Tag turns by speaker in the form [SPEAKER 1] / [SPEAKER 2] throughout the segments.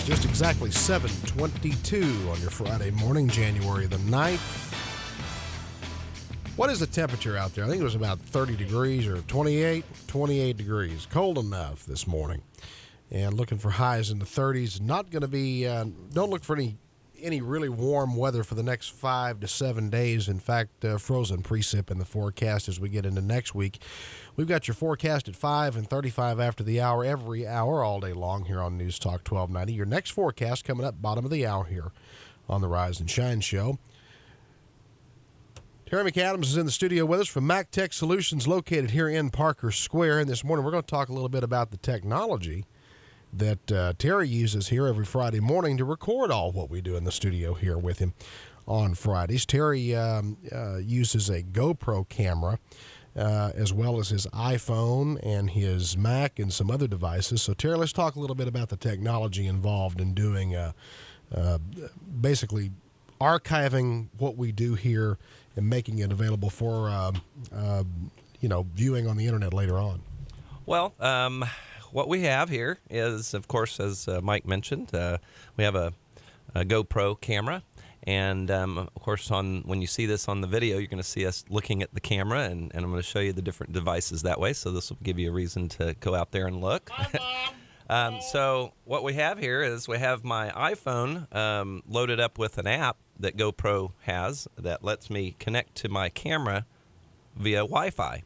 [SPEAKER 1] Just exactly 7:22 on your Friday morning, January the 9th. What is the temperature out there? I think it was about 30 degrees or 28 degrees. Cold enough this morning. And looking for highs in the 30s. Not going to be, don't look for any really warm weather for the next 5 to 7 days. In fact, frozen precip in the forecast as we get into next week. We've got your forecast at 5 and 35 after the hour, every hour, all day long here on News Talk 1290. Your next forecast coming up bottom of the hour here on the Rise and Shine Show. Terry McAdams is in the studio with us from Mac Tech Solutions, located here in Parker Square. And this morning we're going to talk a little bit about the technology that Terry uses here every Friday morning to record all what we do in the studio here with him on Fridays. Terry uses a GoPro camera as well as his iPhone and his Mac and some other devices. So, Terry, let's talk a little bit about the technology involved in doing basically archiving what we do here and making it available for viewing on the internet later on.
[SPEAKER 2] Well, what we have here is, of course, as Mike mentioned, we have a GoPro camera. And, of course, when you see this on the video, you're going to see us looking at the camera, and I'm going to show you the different devices that way. So this will give you a reason to go out there and look. So what we have here is we have my iPhone loaded up with an app that GoPro has that lets me connect to my camera via Wi-Fi.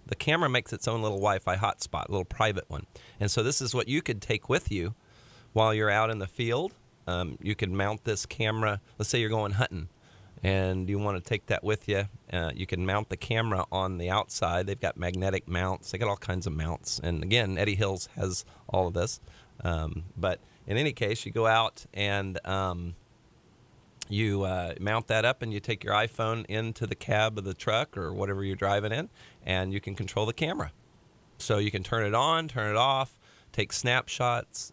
[SPEAKER 2] The camera makes its own little Wi-Fi hotspot, a little private one. And so this is what you could take with you while you're out in the field. You can mount this camera. Let's say you're going hunting and you want to take that with you. You can mount the camera on the outside. They've got magnetic mounts. They got all kinds of mounts. And again, Eddie Hills has all of this. But in any case, you go out and you mount that up, and you take your iPhone into the cab of the truck or whatever you're driving in, and you can control the camera. So you can turn it on, turn it off, take snapshots,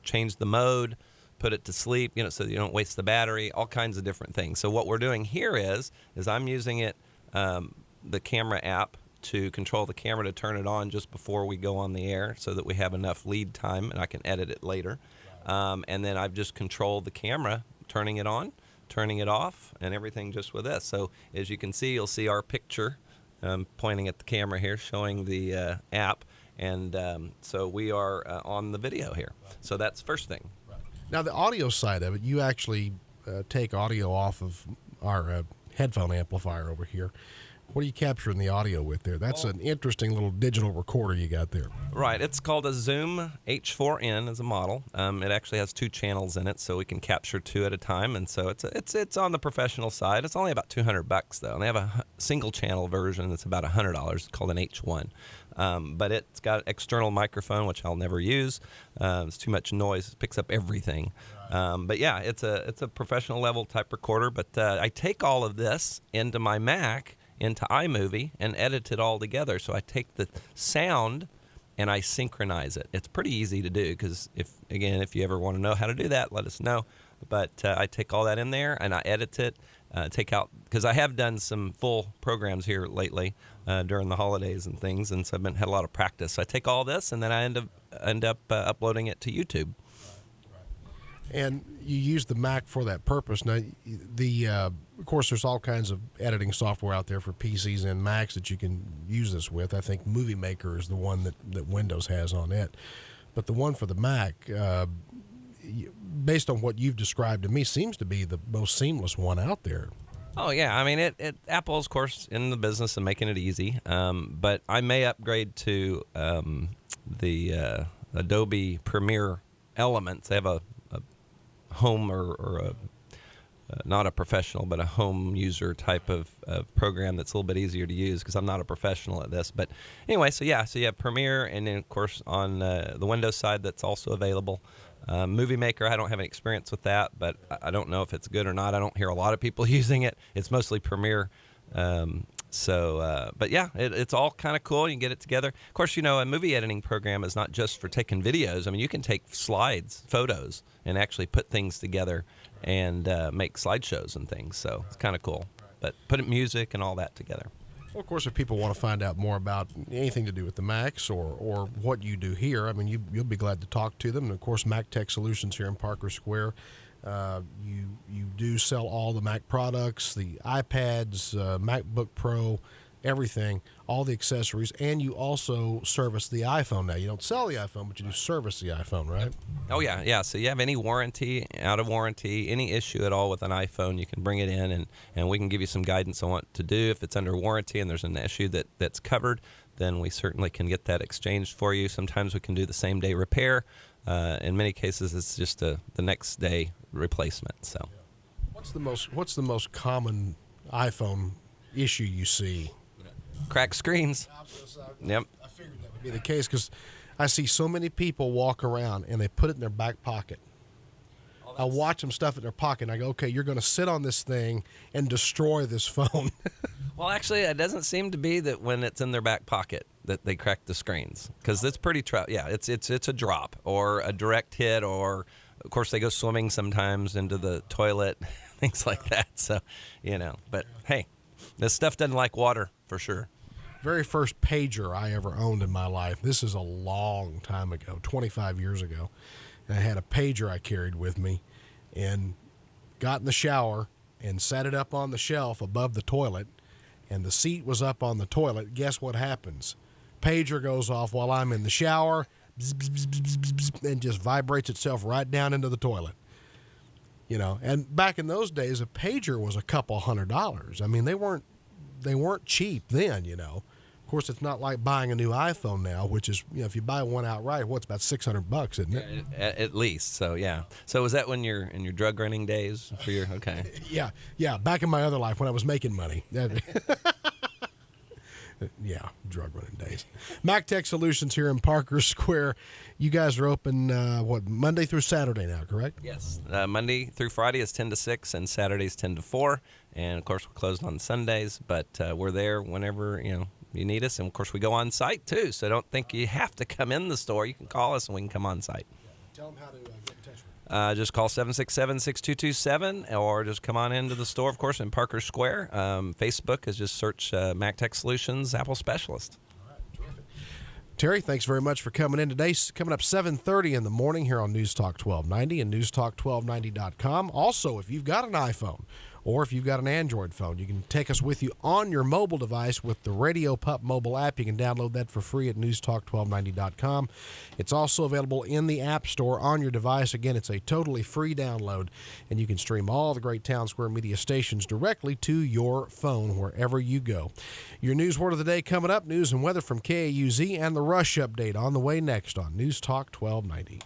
[SPEAKER 2] change the mode, put it to sleep, so you don't waste the battery, all kinds of different things. So what we're doing here is I'm using it, the camera app, to control the camera to turn it on just before we go on the air so that we have enough lead time and I can edit it later. And then I've just controlled the camera, turning it on, turning it off, and everything just with this. So as you can see, you'll see our picture pointing at the camera here, showing the app. And so we are on the video here. So that's first thing.
[SPEAKER 1] Now, the audio side of it, you actually take audio off of our headphone amplifier over here. What are you capturing the audio with there? That's an interesting little digital recorder you got there.
[SPEAKER 2] Right. It's called a Zoom H4n as a model. It actually has 2 channels in it, so we can capture 2 at a time. And so it's on the professional side. It's only about $200 though. And they have a single channel version that's about $100 called an H1. But it's got external microphone, which I'll never use. It's too much noise. It picks up everything. But yeah, it's a professional level type recorder. But I take all of this into my Mac, into iMovie, and edit it all together. So I take the sound and I synchronize it. It's pretty easy to do because if you ever want to know how to do that, let us know. But I take all that in there and I edit it, take out, because I have done some full programs here lately during the holidays and things, and so I've had a lot of practice. So I take all this and then I end up uploading it to YouTube.
[SPEAKER 1] And you use the Mac for that purpose. Now, of course, there's all kinds of editing software out there for PCs and Macs that you can use this with. I think Movie Maker is the one that Windows has on it. But the one for the Mac, based on what you've described to me, seems to be the most seamless one out there.
[SPEAKER 2] Oh, yeah. I mean, Apple's, of course, in the business of making it easy. But I may upgrade to the Adobe Premiere Elements. They have a home or not a professional, but a home user type of program that's a little bit easier to use because I'm not a professional at this. But anyway, so you have Premiere, and then, of course, on the Windows side, that's also available. Movie Maker, I don't have any experience with that, but I don't know if it's good or not. I don't hear a lot of people using it. It's mostly Premiere. But yeah, it's all kind of cool. You can get it together. Of course, a movie editing program is not just for taking videos. I mean, you can take slides, photos, and actually put things together and make slideshows and things. So it's kind of cool. But put music and all that together.
[SPEAKER 1] Well, of course, if people want to find out more about anything to do with the Macs or what you do here, I mean, you'll be glad to talk to them. And, of course, Mac Tech Solutions here in Parker Square. You do sell all the Mac products, the iPads, MacBook Pro, everything, all the accessories, and you also service the iPhone now. You don't sell the iPhone, but you do service the iPhone, right?
[SPEAKER 2] Oh, yeah. So you have any warranty, out of warranty, any issue at all with an iPhone, you can bring it in, and we can give you some guidance on what to do. If it's under warranty and there's an issue that's covered, then we certainly can get that exchanged for you. Sometimes we can do the same-day repair. In many cases, it's just the next day replacement. So,
[SPEAKER 1] what's the most common iPhone issue you see?
[SPEAKER 2] Cracked screens. Yep.
[SPEAKER 1] I figured that would be the case because I see so many people walk around and they put it in their back pocket. I watch them stuff in their pocket and I go, okay, you're going to sit on this thing and destroy this phone.
[SPEAKER 2] Well, actually, it doesn't seem to be that when it's in their back pocket that they crack the screens, because it's pretty it's a drop or a direct hit, or of course they go swimming sometimes into the toilet, things like that. So, but hey, this stuff doesn't like water for sure.
[SPEAKER 1] Very first pager I ever owned in my life. This is a long time ago, 25 years ago. And I had a pager I carried with me and got in the shower and set it up on the shelf above the toilet, and the seat was up on the toilet. Guess what happens? Pager goes off while I'm in the shower, bzz, bzz, bzz, bzz, bzz, and just vibrates itself right down into the toilet. And back in those days, a pager was a couple $100. I mean, they weren't cheap then, Of course, it's not like buying a new iPhone now, which is, if you buy one outright, what's about $600, isn't it?
[SPEAKER 2] At least. So, yeah. So was that when you're in your drug running days for your, okay.
[SPEAKER 1] Yeah. Back in my other life when I was making money. Yeah, drug running days. Mac Tech Solutions here in Parker Square. You guys are open, Monday through Saturday now, correct?
[SPEAKER 2] Yes. Monday through Friday is 10 to 6 and Saturdays 10 to 4. And, of course, we're closed on Sundays, but we're there whenever, you need us. And, of course, we go on site, too. So don't think you have to come in the store. You can call us and we can come on site.
[SPEAKER 1] Tell them how to get in touch with you.
[SPEAKER 2] Just call 767-6227 or just come on into the store, of course, in Parker Square. Facebook is just search Mac Tech Solutions Apple Specialist.
[SPEAKER 1] All right, terrific. Terry, thanks very much for coming in today. Coming up 7:30 in the morning here on News Talk 1290 and newstalk1290.com. Also, if you've got an iPhone or if you've got an Android phone, you can take us with you on your mobile device with the Radio Pup mobile app. You can download that for free at newstalk1290.com. It's also available in the App Store on your device. Again, it's a totally free download, and you can stream all the great Town Square Media stations directly to your phone wherever you go. Your news word of the day coming up, news and weather from KAUZ, and the Rush Update on the way next on News Talk 1290.